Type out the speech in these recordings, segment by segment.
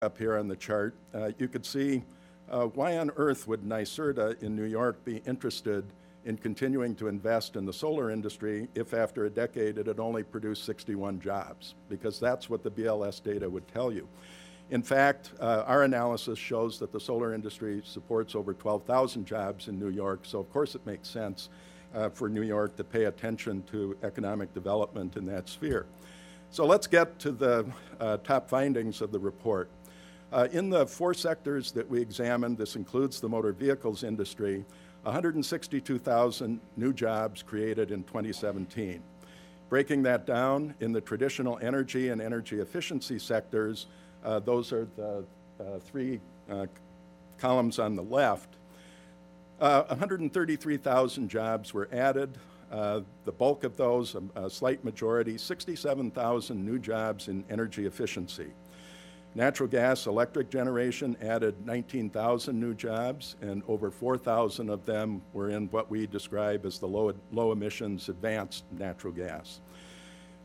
up here on the chart, you could see why on earth would NYSERDA in New York be interested in continuing to invest in the solar industry if after a decade it had only produced 61 jobs, because that's what the BLS data would tell you. In fact, our analysis shows that the solar industry supports over 12,000 jobs in New York, so of course it makes sense for New York to pay attention to economic development in that sphere. So let's get to the top findings of the report. In the 4 sectors that we examined, this includes the motor vehicles industry, 162,000 new jobs created in 2017. Breaking that down, in the traditional energy and energy efficiency sectors, those are the 3 columns on the left, 133,000 jobs were added. The bulk of those, a slight majority, 67,000 new jobs in energy efficiency. Natural gas electric generation added 19,000 new jobs, and over 4,000 of them were in what we describe as the low emissions advanced natural gas.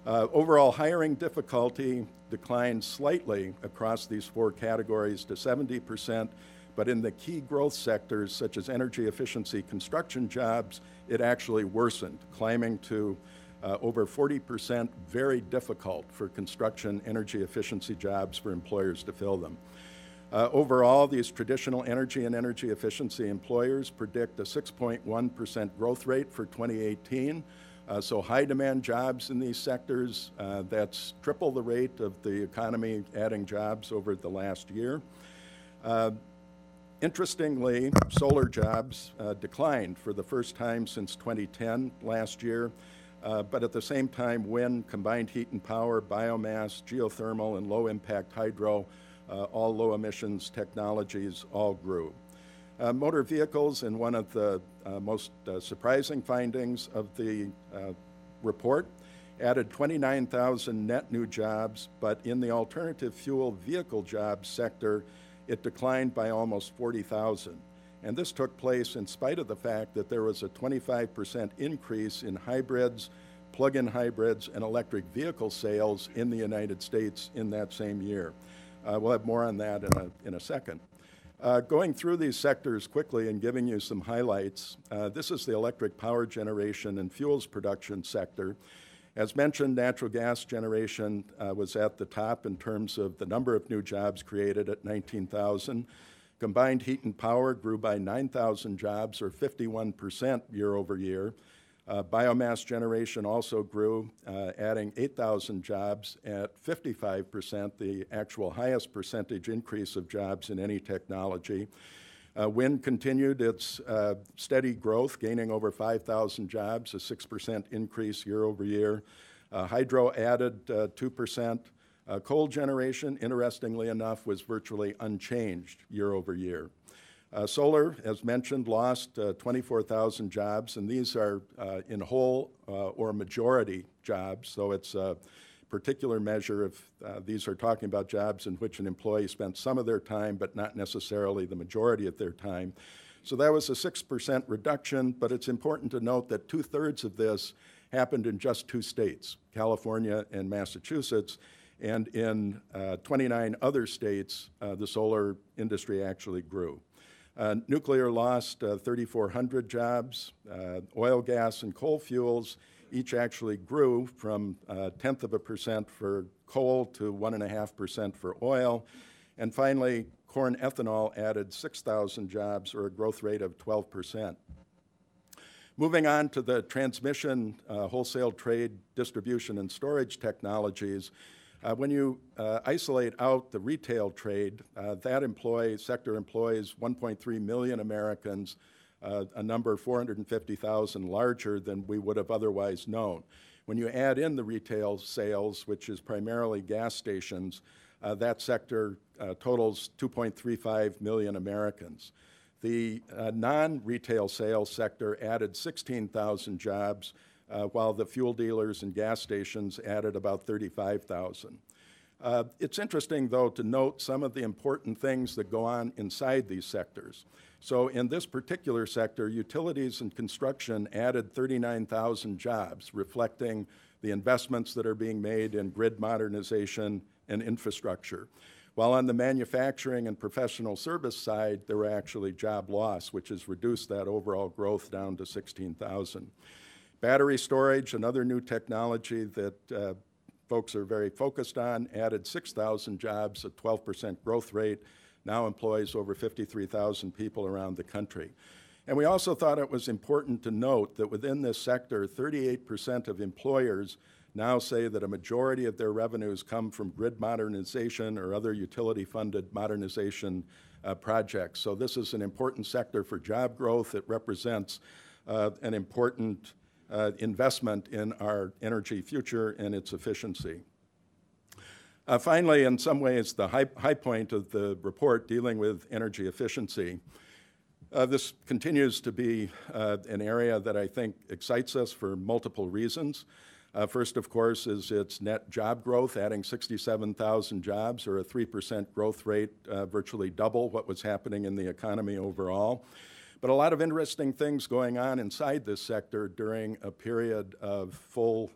Overall hiring difficulty declined slightly across these 4 categories to 70%, but in the key growth sectors such as energy efficiency construction jobs, it actually worsened, climbing to over 40% very difficult for construction energy efficiency jobs for employers to fill them. Overall, these traditional energy and energy efficiency employers predict a 6.1% growth rate for 2018. So high demand jobs in these sectors, that's triple the rate of the economy adding jobs over the last year. Interestingly, solar jobs declined for the first time since 2010 last year. But at the same time, wind, combined heat and power, biomass, geothermal, and low-impact hydro, all low-emissions technologies, all grew. Motor vehicles, and one of the most surprising findings of the report, added 29,000 net new jobs, but in the alternative fuel vehicle jobs sector, it declined by almost 40,000. And this took place in spite of the fact that there was a 25% increase in hybrids, plug-in hybrids, and electric vehicle sales in the United States in that same year. We'll have more on that in a second. Going through these sectors quickly and giving you some highlights, this is the electric power generation and fuels production sector. As mentioned, natural gas generation was at the top in terms of the number of new jobs created at 19,000. Combined heat and power grew by 9,000 jobs, or 51% year over year. Biomass generation also grew, adding 8,000 jobs at 55%, the actual highest percentage increase of jobs in any technology. Wind continued its steady growth, gaining over 5,000 jobs, a 6% increase year over year. Hydro added 2%. Coal generation, interestingly enough, was virtually unchanged year over year. Solar, as mentioned, lost 24,000 jobs, and these are in whole or majority jobs, so it's a particular measure if these are talking about jobs in which an employee spent some of their time, but not necessarily the majority of their time. So that was a 6% reduction, but it's important to note that 2/3 of this happened in just 2 states, California and Massachusetts. And in 29 other states, the solar industry actually grew. Nuclear lost 3,400 jobs. Oil, gas, and coal fuels each actually grew from 0.1% for coal to 1.5% for oil. And finally, corn ethanol added 6,000 jobs, or a growth rate of 12%. Moving on to the transmission, wholesale trade, distribution, and storage technologies, when you isolate out the retail trade, that sector employs 1.3 million Americans, a number 450,000 larger than we would have otherwise known. When you add in the retail sales, which is primarily gas stations, that sector totals 2.35 million Americans. The non-retail sales sector added 16,000 jobs, while the fuel dealers and gas stations added about 35,000. It's interesting, though, to note some of the important things that go on inside these sectors. So in this particular sector, utilities and construction added 39,000 jobs, reflecting the investments that are being made in grid modernization and infrastructure. while on the manufacturing and professional service side, there were actually job loss, which has reduced that overall growth down to 16,000. Battery storage, another new technology that folks are very focused on, added 6,000 jobs, a 12% growth rate, now employs over 53,000 people around the country. And we also thought it was important to note that within this sector, 38% of employers now say that a majority of their revenues come from grid modernization or other utility-funded modernization projects. So this is an important sector for job growth. It represents an important investment in our energy future and its efficiency. Finally, in some ways, the high point of the report dealing with energy efficiency. This continues to be an area that I think excites us for multiple reasons. First, of course, is its net job growth, adding 67,000 jobs, or a 3% growth rate, virtually double what was happening in the economy overall. But a lot of interesting things going on inside this sector during a period of full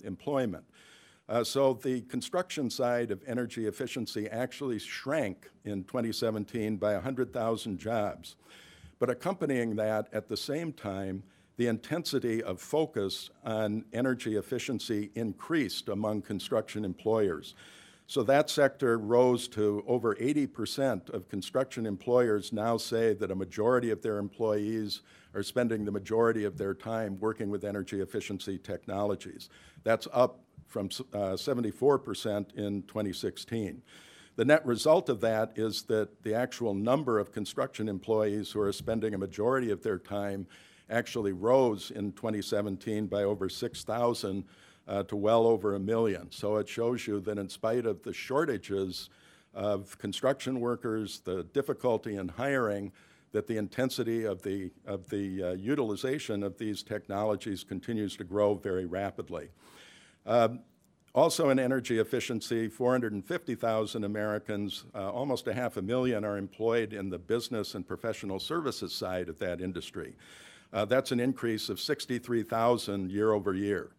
employment. So the construction side of energy efficiency actually shrank in 2017 by 100,000 jobs. But accompanying that, at the same time, the intensity of focus on energy efficiency increased among construction employers. So that sector rose to over 80% of construction employers now say that a majority of their employees are spending the majority of their time working with energy efficiency technologies. That's up from 74% in 2016. The net result of that is that the actual number of construction employees who are spending a majority of their time actually rose in 2017 by over 6,000 to well over 1 million. So it shows you that in spite of the shortages of construction workers, the difficulty in hiring, that the intensity of the utilization of these technologies continues to grow very rapidly. Also in energy efficiency, 450,000 Americans, almost 500,000, are employed in the business and professional services side of that industry. That's an increase of 63,000 year over year.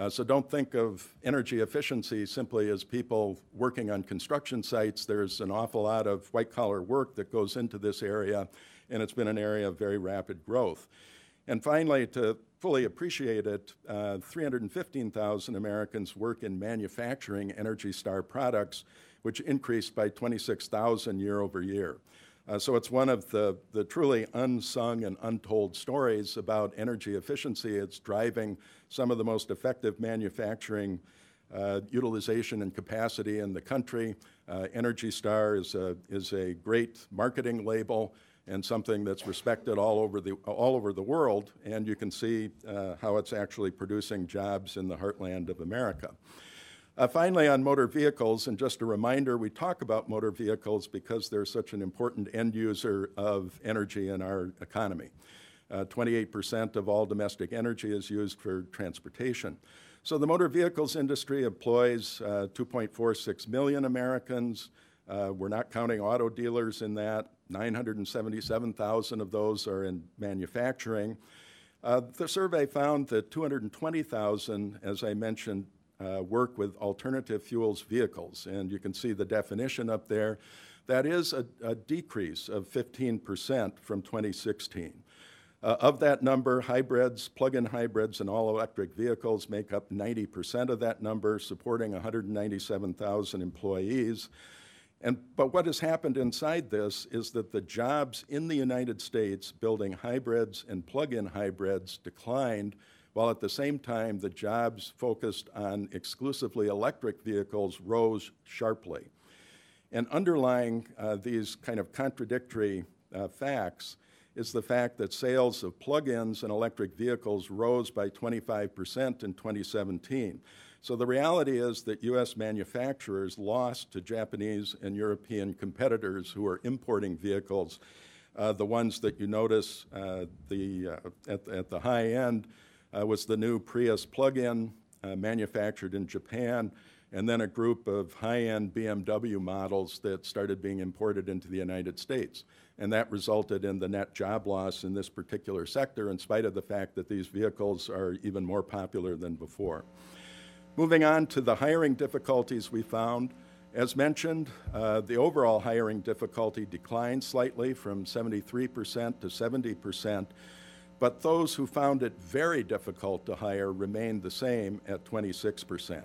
So don't think of energy efficiency simply as people working on construction sites. There's an awful lot of white-collar work that goes into this area, and it's been an area of very rapid growth. And finally, to fully appreciate it, 315,000 Americans work in manufacturing Energy Star products, which increased by 26,000 year over year. So it's one of the truly unsung and untold stories about energy efficiency. It's driving some of the most effective manufacturing utilization and capacity in the country. Energy Star is a great marketing label and something that's respected all over the world, and you can see how it's actually producing jobs in the heartland of America. Finally, on motor vehicles, and just a reminder, we talk about motor vehicles because they're such an important end user of energy in our economy. 28% of all domestic energy is used for transportation. So the motor vehicles industry employs 2.46 million Americans. We're not counting auto dealers in that. 977,000 of those are in manufacturing. The survey found that 220,000, as I mentioned, work with alternative fuels vehicles, and you can see the definition up there. That is a decrease of 15% from 2016. Of that number, hybrids, plug-in hybrids, and all-electric vehicles make up 90% of that number, supporting 197,000 employees. But what has happened inside this is that the jobs in the United States building hybrids and plug-in hybrids declined, while at the same time the jobs focused on exclusively electric vehicles rose sharply. And underlying these kind of contradictory facts is the fact that sales of plug-ins and electric vehicles rose by 25% in 2017. So the reality is that U.S. manufacturers lost to Japanese and European competitors who are importing vehicles. The ones that you notice at the high end was the new Prius plug-in manufactured in Japan, and then a group of high-end BMW models that started being imported into the United States. And that resulted in the net job loss in this particular sector, in spite of the fact that these vehicles are even more popular than before. Moving on to the hiring difficulties we found, As mentioned, the overall hiring difficulty declined slightly from 73% to 70%, but those who found it very difficult to hire remained the same at 26%.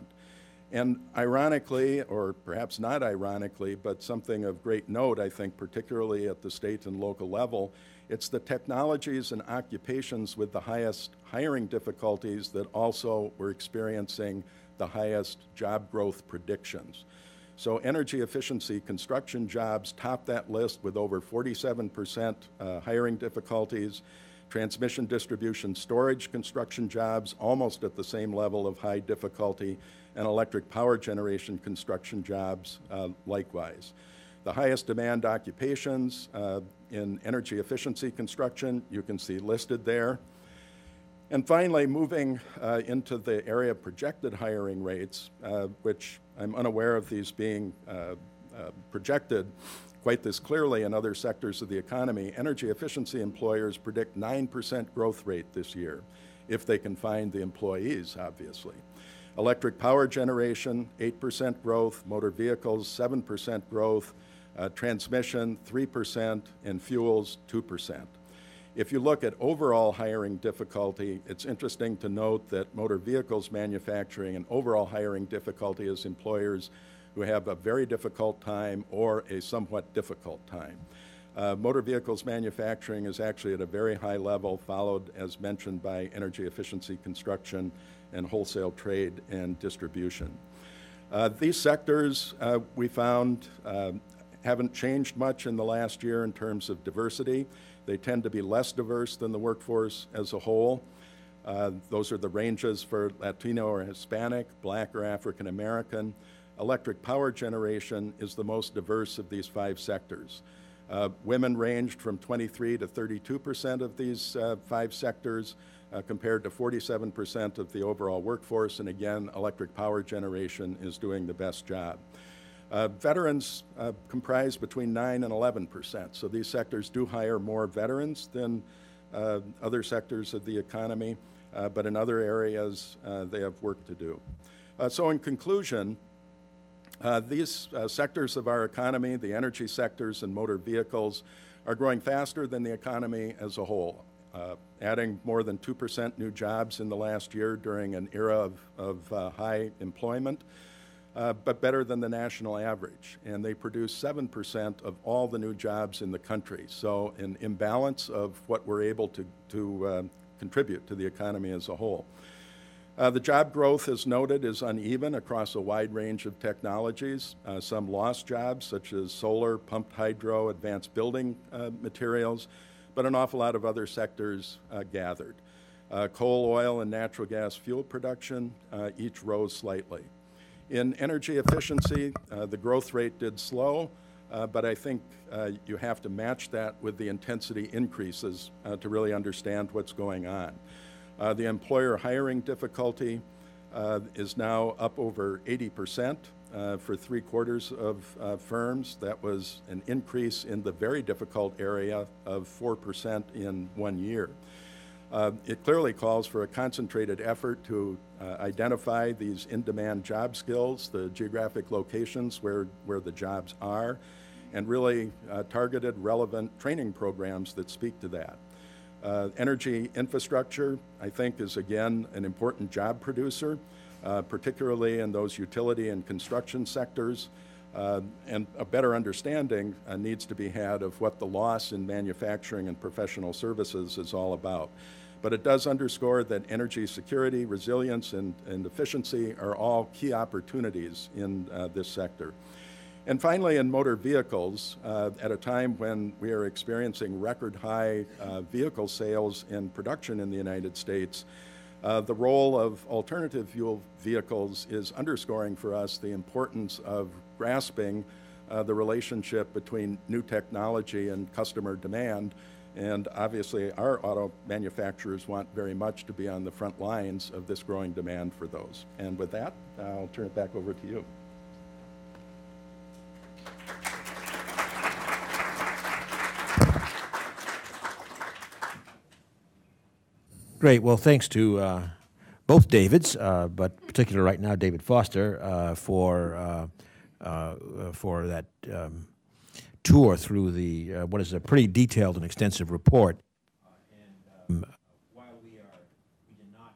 And ironically, or perhaps not ironically, but something of great note, I think, particularly at the state and local level, it's the technologies and occupations with the highest hiring difficulties that also were experiencing the highest job growth predictions. So energy efficiency construction jobs top that list with over 47% hiring difficulties. Transmission, distribution, storage construction jobs almost at the same level of high difficulty, and electric power generation construction jobs likewise. The highest demand occupations in energy efficiency construction you can see listed there. And finally, moving into the area of projected hiring rates, which I'm unaware of these being projected quite this clearly in other sectors of the economy, energy efficiency employers predict 9% growth rate this year, if they can find the employees, obviously. Electric power generation, 8% growth, motor vehicles, 7% growth, transmission, 3%, and fuels, 2%. If you look at overall hiring difficulty, it's interesting to note that motor vehicles manufacturing and overall hiring difficulty is employers who have a very difficult time or a somewhat difficult time. Motor vehicles manufacturing is actually at a very high level, followed, as mentioned, by energy efficiency construction and wholesale trade and distribution. These sectors, we found, haven't changed much in the last year in terms of diversity. They tend to be less diverse than the workforce as a whole. Those are the ranges for Latino or Hispanic, Black or African American. Electric power generation is the most diverse of these 5 sectors. Women ranged from 23 to 32% of these 5 sectors, compared to 47% of the overall workforce, and again, electric power generation is doing the best job. Veterans comprise between 9 and 11%, so these sectors do hire more veterans than other sectors of the economy, but in other areas they have work to do. So in conclusion, these sectors of our economy, the energy sectors and motor vehicles, are growing faster than the economy as a whole, adding more than 2% new jobs in the last year during an era of high employment, but better than the national average. And they produce 7% of all the new jobs in the country. So an imbalance of what we're able to contribute to the economy as a whole. The job growth, as noted, is uneven across a wide range of technologies. Some lost jobs, such as solar, pumped hydro, advanced building materials, but an awful lot of other sectors gathered. Coal, oil, and natural gas fuel production each rose slightly. In energy efficiency, the growth rate did slow, but I think you have to match that with the intensity increases to really understand what's going on. The employer hiring difficulty is now up over 80% for 3/4 of firms. That was an increase in the very difficult area of 4% in 1 year. It clearly calls for a concentrated effort to identify these in-demand job skills, the geographic locations where the jobs are, and really targeted, relevant training programs that speak to that. Energy infrastructure, I think, is again an important job producer, particularly in those utility and construction sectors. And a better understanding needs to be had of what the loss in manufacturing and professional services is all about. But it does underscore that energy security, resilience, and efficiency are all key opportunities in this sector. And finally, in motor vehicles, at a time when we are experiencing record high vehicle sales and production in the United States, the role of alternative fuel vehicles is underscoring for us the importance of grasping the relationship between new technology and customer demand. And obviously, our auto manufacturers want very much to be on the front lines of this growing demand for those. And with that, I'll turn it back over to you. Great. Well, thanks to both Davids, but particularly right now, David Foster, for for that tour through the what is a pretty detailed and extensive report. While we did not.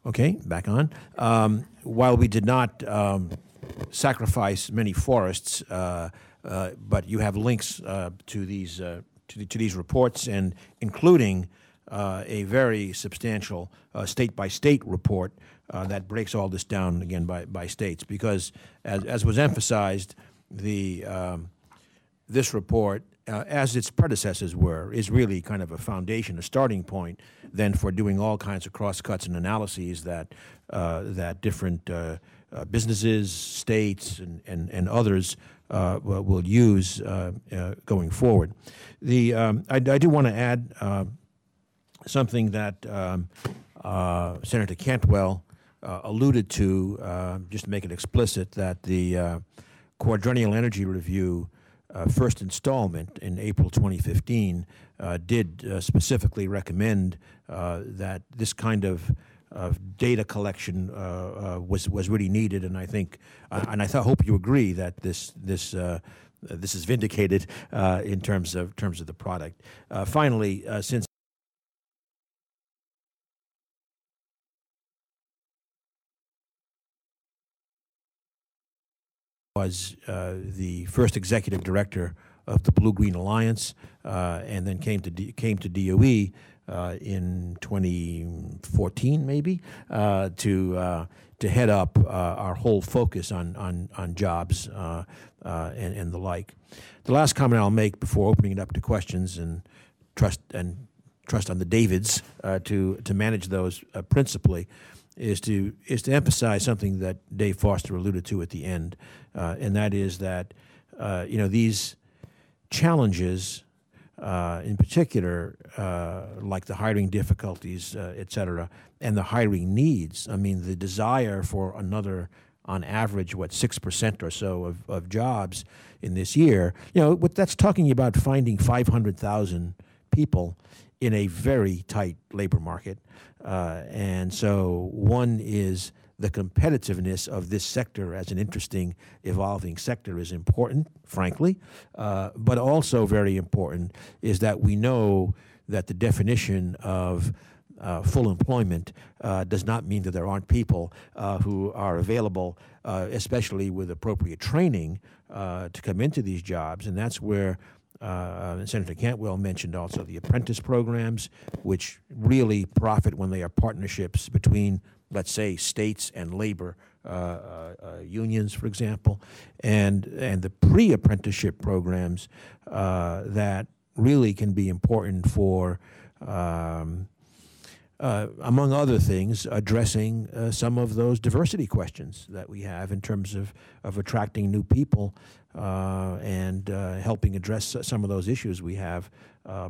Okay, back on. While we did not sacrifice many forests, but you have links to these reports, and including a very substantial state-by-state report that breaks all this down again by states. Because as was emphasized, this report, as its predecessors were, is really kind of a foundation, a starting point, then for doing all kinds of cross-cuts and analyses that different businesses, states, and others will use going forward. I do want to add something that Senator Cantwell alluded to, just to make it explicit, that the Quadrennial Energy Review first installment in April 2015 did specifically recommend that this kind of data collection was really needed, and I think, hope you agree that this is vindicated in terms of the product. Finally, since was the first executive director of the Blue Green Alliance, and then came to DOE in 2014, maybe, to head up our whole focus on jobs and the like. The last comment I'll make before opening it up to questions, and trust on the Davids to manage those principally, is to emphasize something that Dave Foster alluded to at the end, and that is that these challenges, in particular, like the hiring difficulties, et cetera, and the hiring needs. I mean, the desire for another, on average, 6% or so of jobs in this year. What that's talking about, finding 500,000 people in a very tight labor market. And so one is the competitiveness of this sector as an interesting, evolving sector is important, frankly. But also very important is that we know that the definition of full employment does not mean that there aren't people who are available, especially with appropriate training, to come into these jobs. And that's where Senator Cantwell mentioned also the apprentice programs, which really profit when they are partnerships between, let's say, states and labor unions, for example, and the pre-apprenticeship programs that really can be important for, among other things, addressing some of those diversity questions that we have in terms of attracting new people and helping address some of those issues we have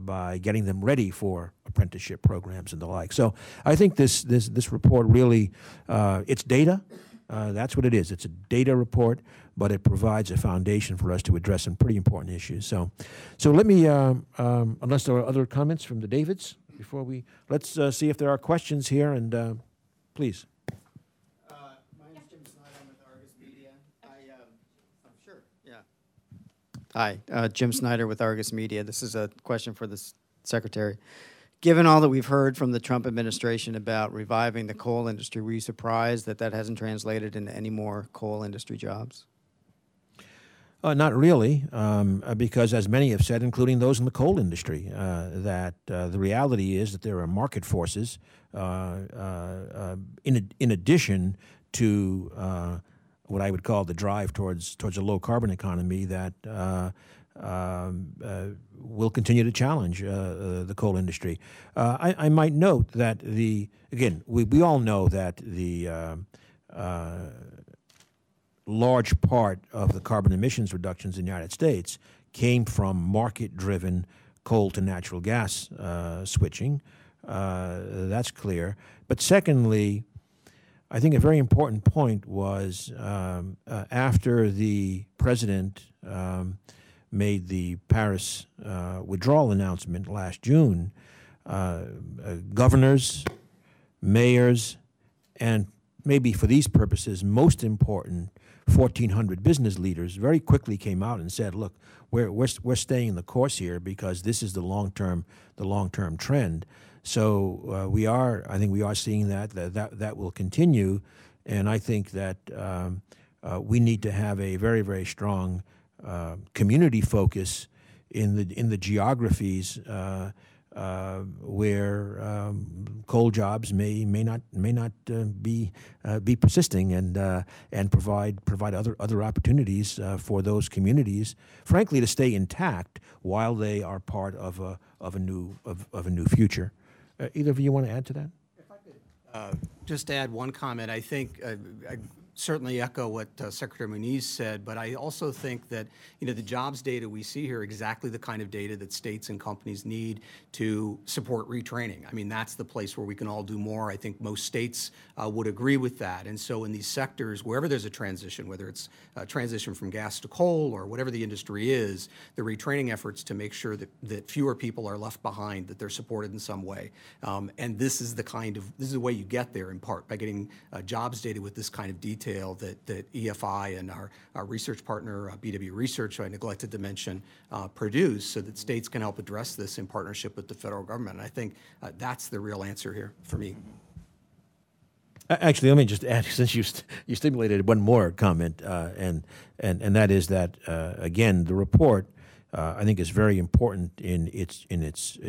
by getting them ready for apprenticeship programs and the like. So I think this report really, it's data. That's what it is. It's a data report, but it provides a foundation for us to address some pretty important issues. So let me, unless there are other comments from the Davids, before let's see if there are questions here, and please. My name is Jim Snyder. I'm with Argus Media. Sure, yeah. Hi, Jim Snyder with Argus Media. This is a question for the Secretary. Given all that we've heard from the Trump administration about reviving the coal industry, were you surprised that that hasn't translated into any more coal industry jobs? Not really, because as many have said, including those in the coal industry, that the reality is that there are market forces in addition to what I would call the drive towards a low-carbon economy that will continue to challenge the coal industry. I might note that we all know that the large part of the carbon emissions reductions in the United States came from market-driven coal to natural gas switching. That's clear. But secondly, I think a very important point was after the president made the Paris withdrawal announcement last June, governors, mayors, and maybe for these purposes, most important, 1,400 business leaders very quickly came out and said, "Look, we're staying the course here because this is the long-term trend." So I think we are seeing that will continue, and I think that we need to have a very, very strong community focus in the geographies where coal jobs may not be persisting, and provide other opportunities for those communities, frankly, to stay intact while they are part of a new future. Either of you want to add to that? If I could just add one comment, I think I certainly echo what Secretary Muniz said, but I also think that the jobs data we see here are exactly the kind of data that states and companies need to support retraining. I mean, that's the place where we can all do more. I think most states would agree with that. And so in these sectors, wherever there's a transition, whether it's a transition from gas to coal or whatever the industry is, the retraining efforts to make sure that fewer people are left behind, that they're supported in some way. And this is the way you get there, in part, by getting jobs data with this kind of detail that EFI and our research partner, BW Research, who I neglected to mention, produce, so that states can help address this in partnership with the federal government. And I think that's the real answer here for me. Actually, let me just add, since you stimulated one more comment, and that is that again, the report I think is very important in its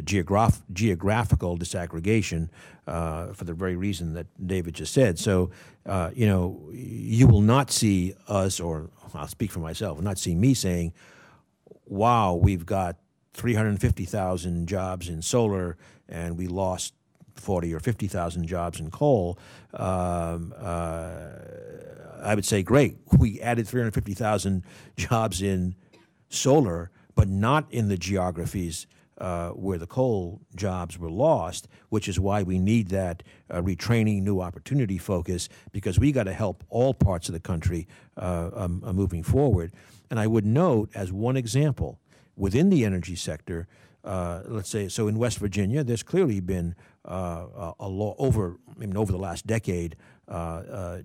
geographical disaggregation for the very reason that David just said. So you will not see us, or I'll speak for myself, will not see me saying, "Wow, we've got 350,000 jobs in solar, and we lost 40 or 50,000 jobs in coal." I would say, great, we added 350,000 jobs in solar, but not in the geographies where the coal jobs were lost, which is why we need that retraining, new opportunity focus, because we got to help all parts of the country moving forward. And I would note, as one example, within the energy sector, let's say, so in West Virginia, there's clearly been over the last decade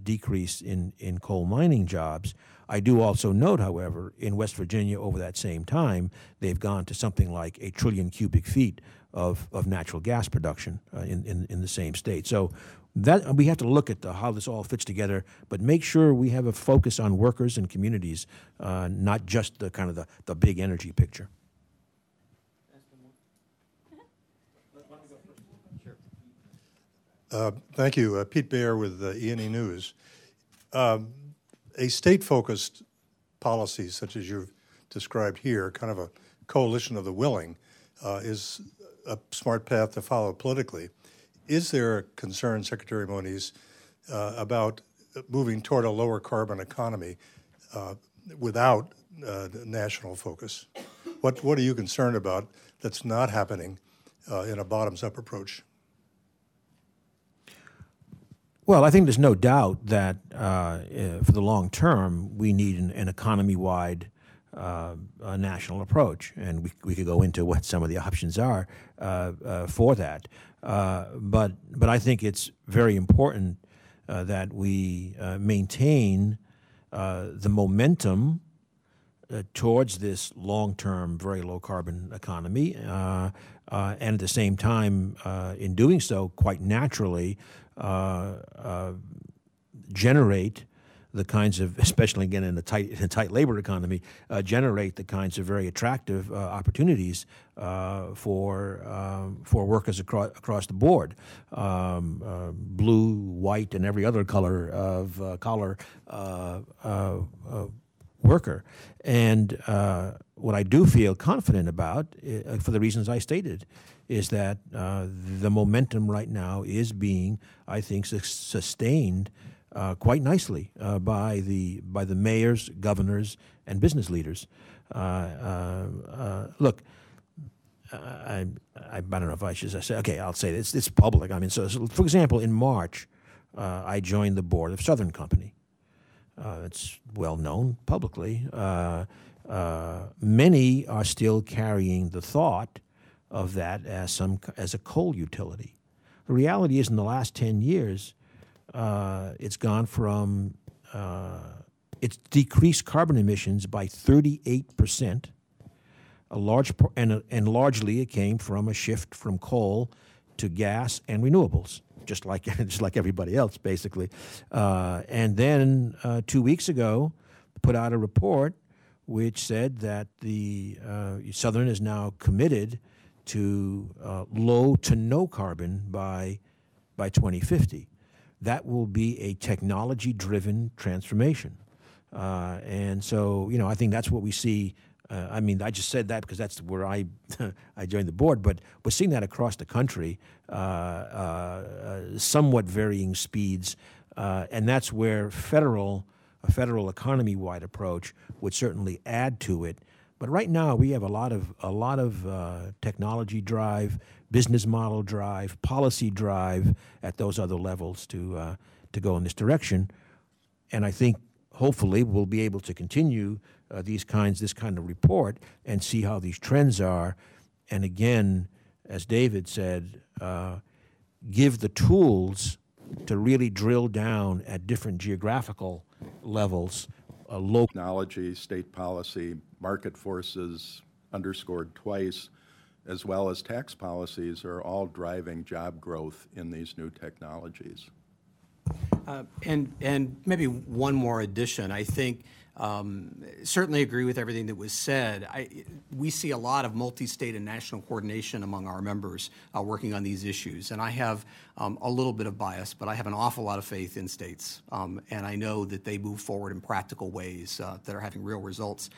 decrease in coal mining jobs. I do also note, however, in West Virginia over that same time, they've gone to something like 1 trillion cubic feet of natural gas production in the same state. So that we have to look at how this all fits together, but make sure we have a focus on workers and communities, not just the kind of the big energy picture. Thank you. Pete Baer with E&E News. A state-focused policy such as you've described here, kind of a coalition of the willing, is a smart path to follow politically. Is there a concern, Secretary Moniz, about moving toward a lower carbon economy without national focus? What are you concerned about that's not happening in a bottoms-up approach? Well, I think there's no doubt that for the long term, we need an economy-wide national approach, and we could go into what some of the options are for that. But I think it's very important that we maintain the momentum towards this long-term, very low-carbon economy, and at the same time, in doing so, quite naturally, generate the kinds of, especially again in a tight labor economy, generate the kinds of very attractive opportunities for workers across the board, blue, white, and every other color of collar worker. And what I do feel confident about, for the reasons I stated, is that the momentum right now is being, I think, sustained quite nicely by the mayors, governors, and business leaders. Look, I don't know if I should say. Okay, I'll say this. It's public. I mean, so for example, in March, I joined the board of Southern Company. It's well known publicly. Many are still carrying the thought of that as a coal utility. The reality is, in the last 10 years, it's gone from it's decreased carbon emissions by 38%. And largely it came from a shift from coal to gas and renewables, just like everybody else, basically. And then 2 weeks ago, put out a report which said that the Southern is now committed to low to no carbon by 2050. That will be a technology-driven transformation. And so, I think that's what we see. I mean, I just said that because that's where I joined the board, but we're seeing that across the country, somewhat varying speeds, and that's where a federal economy-wide approach would certainly add to it. But right now, we have a lot of technology drive, business model drive, policy drive at those other levels to go in this direction, and I think hopefully we'll be able to continue this kind of report and see how these trends are, and again, as David said, give the tools to really drill down at different geographical levels, local technology, state policy, market forces, underscored twice, as well as tax policies are all driving job growth in these new technologies. And maybe one more addition. I think certainly agree with everything that was said. We see a lot of multi-state and national coordination among our members working on these issues. And I have a little bit of bias, but I have an awful lot of faith in states. And I know that they move forward in practical ways that are having real results.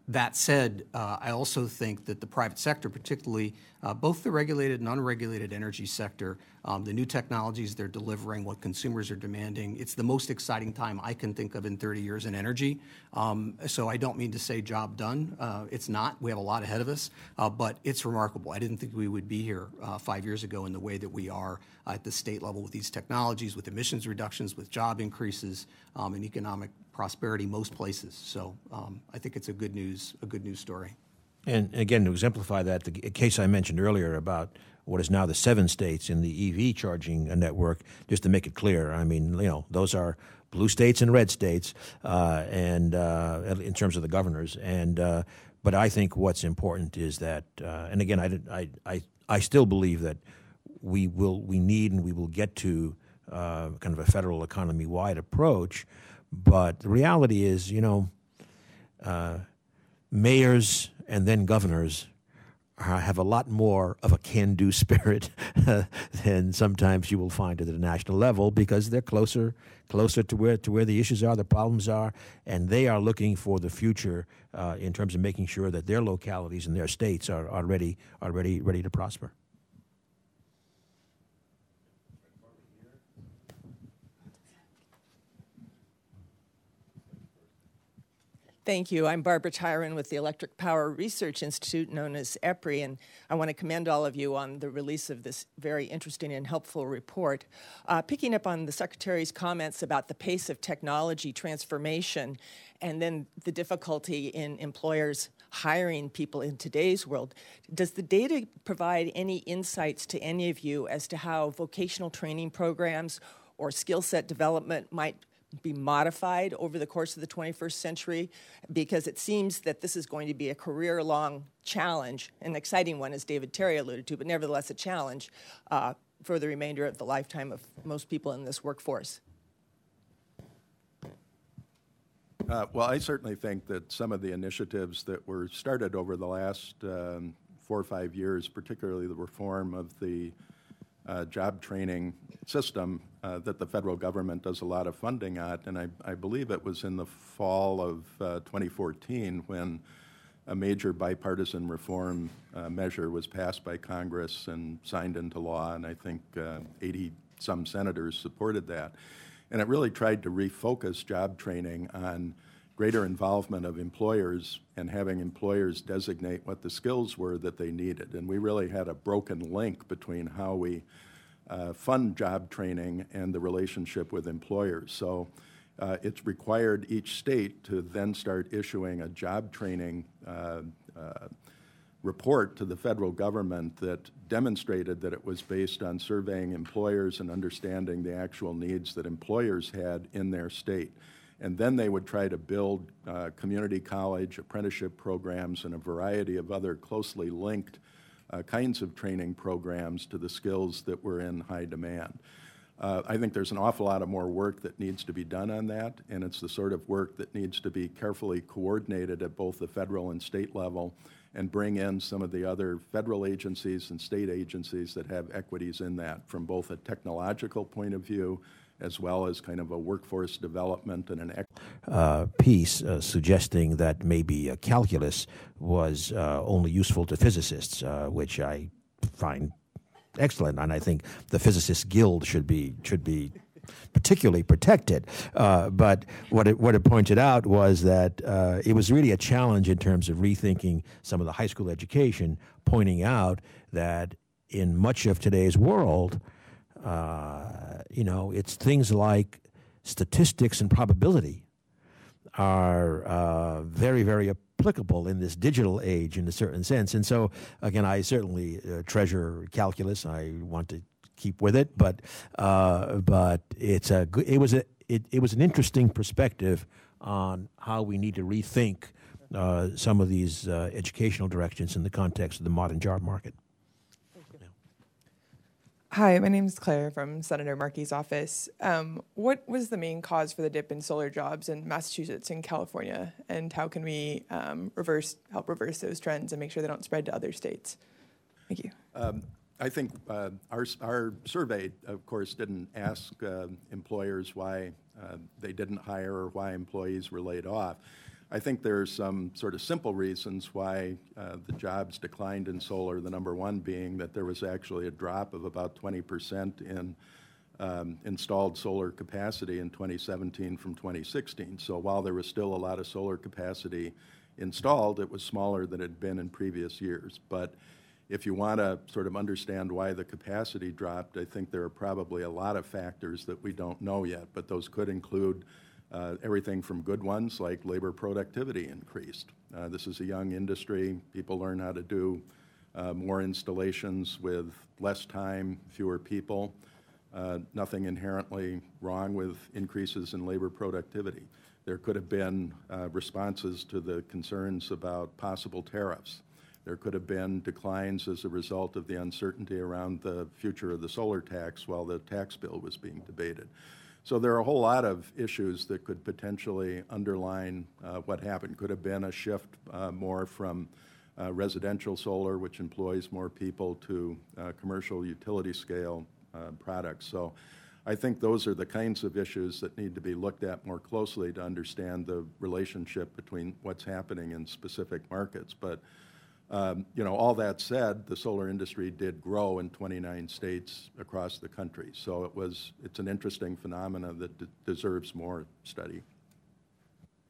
That said, I also think that the private sector, particularly both the regulated and unregulated energy sector, the new technologies they're delivering, what consumers are demanding, it's the most exciting time I can think of in 30 years in energy. So I don't mean to say job done. It's not. We have a lot ahead of us, but it's remarkable. I didn't think we would be here 5 years ago in the way that we are at the state level with these technologies, with emissions reductions, with job increases, and economic prosperity most places. So I think it's a good news story. And again, to exemplify that, the case I mentioned earlier about what is now the 7 states in the EV charging network, just to make it clear, I mean, those are blue states and red states, and in terms of the governors. And but I think what's important is that, and again, I still believe that we need and we will get to kind of a federal economy-wide approach. But the reality is, mayors and then governors have a lot more of a can-do spirit than sometimes you will find at the national level, because they're closer to where the issues are, the problems are, and they are looking for the future in terms of making sure that their localities and their states are ready to prosper. Thank you. I'm Barbara Tyron with the Electric Power Research Institute, known as EPRI, and I want to commend all of you on the release of this very interesting and helpful report. Picking up on the Secretary's comments about the pace of technology transformation and then the difficulty in employers hiring people in today's world, does the data provide any insights to any of you as to how vocational training programs or skill set development might be modified over the course of the 21st century? Because it seems that this is going to be a career-long challenge, an exciting one, as David Terry alluded to, but nevertheless a challenge for the remainder of the lifetime of most people in this workforce. Well, I certainly think that some of the initiatives that were started over the last 4 or 5 years, particularly the reform of the job training system that the federal government does a lot of funding at, and I believe it was in the fall of 2014 when a major bipartisan reform measure was passed by Congress and signed into law, and I think 80-some senators supported that. And it really tried to refocus job training on greater involvement of employers and having employers designate what the skills were that they needed. And we really had a broken link between how we fund job training and the relationship with employers. So it's required each state to then start issuing a job training report to the federal government that demonstrated that it was based on surveying employers and understanding the actual needs that employers had in their state. And then they would try to build community college, apprenticeship programs, and a variety of other closely linked kinds of training programs to the skills that were in high demand. I think there's an awful lot of more work that needs to be done on that, and it's the sort of work that needs to be carefully coordinated at both the federal and state level and bring in some of the other federal agencies and state agencies that have equities in that from both a technological point of view as well as kind of a workforce development and an piece suggesting that maybe calculus was only useful to physicists, which I find excellent, and I think the Physicists Guild should be particularly protected. But what it pointed out was that it was really a challenge in terms of rethinking some of the high school education, pointing out that in much of today's world, it's things like statistics and probability are very, very applicable in this digital age in a certain sense. And so, again, I certainly treasure calculus. I want to keep with it, but it was an interesting perspective on how we need to rethink some of these educational directions in the context of the modern job market. Hi, my name is Claire from Senator Markey's office. What was the main cause for the dip in solar jobs in Massachusetts and California, and how can we help reverse those trends and make sure they don't spread to other states? Thank you. I think our survey, of course, didn't ask employers why they didn't hire or why employees were laid off. I think there's some sort of simple reasons why the jobs declined in solar, the number one being that there was actually a drop of about 20% in installed solar capacity in 2017 from 2016. So while there was still a lot of solar capacity installed, it was smaller than it had been in previous years. But if you want to sort of understand why the capacity dropped, I think there are probably a lot of factors that we don't know yet, but those could include everything from good ones like labor productivity increased. This is a young industry. People learn how to do more installations with less time, fewer people. Nothing inherently wrong with increases in labor productivity. There could have been responses to the concerns about possible tariffs. There could have been declines as a result of the uncertainty around the future of the solar tax while the tax bill was being debated. So there are a whole lot of issues that could potentially underline what happened. Could have been a shift more from residential solar, which employs more people, to commercial utility scale products. So I think those are the kinds of issues that need to be looked at more closely to understand the relationship between what's happening in specific markets. But all that said, the solar industry did grow in 29 states across the country. So it's an interesting phenomenon that deserves more study.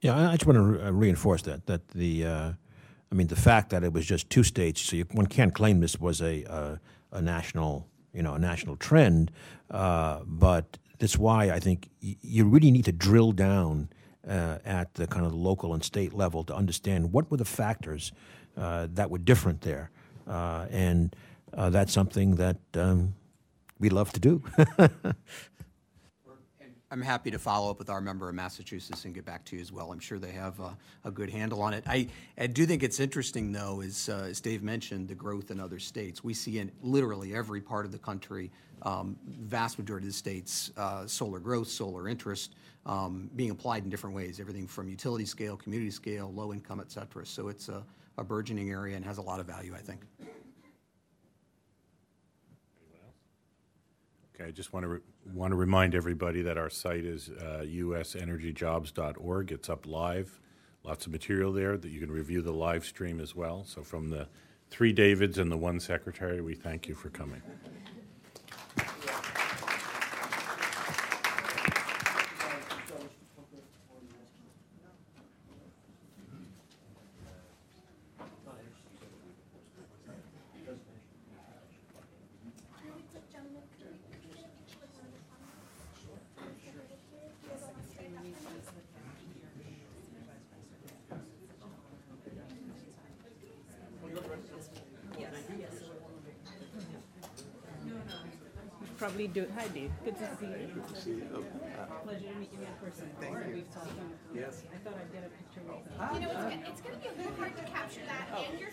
Yeah, I just want to reinforce that the fact that it was just 2 states, so one can't claim this was a national, a national trend. But that's why I think you really need to drill down at the kind of local and state level to understand what were the factors that were different there. And that's something that we love to do. I'm happy to follow up with our member of Massachusetts and get back to you as well. I'm sure they have a good handle on it. I do think it's interesting, though, as Dave mentioned, the growth in other states. We see in literally every part of the country, vast majority of the states, solar growth, solar interest being applied in different ways, everything from utility scale, community scale, low income, et cetera. So it's a burgeoning area and has a lot of value, I think. Okay, I just want to remind everybody that our site is usenergyjobs.org. It's up live. Lots of material there that you can review the live stream as well. So from the 3 Davids and the 1 secretary, we thank you for coming. probably do. Hi, Dave. Good to see you. Good to see you. Pleasure to meet you in person. Thank you. We've talked on. Yes. I thought I'd get a picture with you. You know, it's going to be a little hard to capture that and your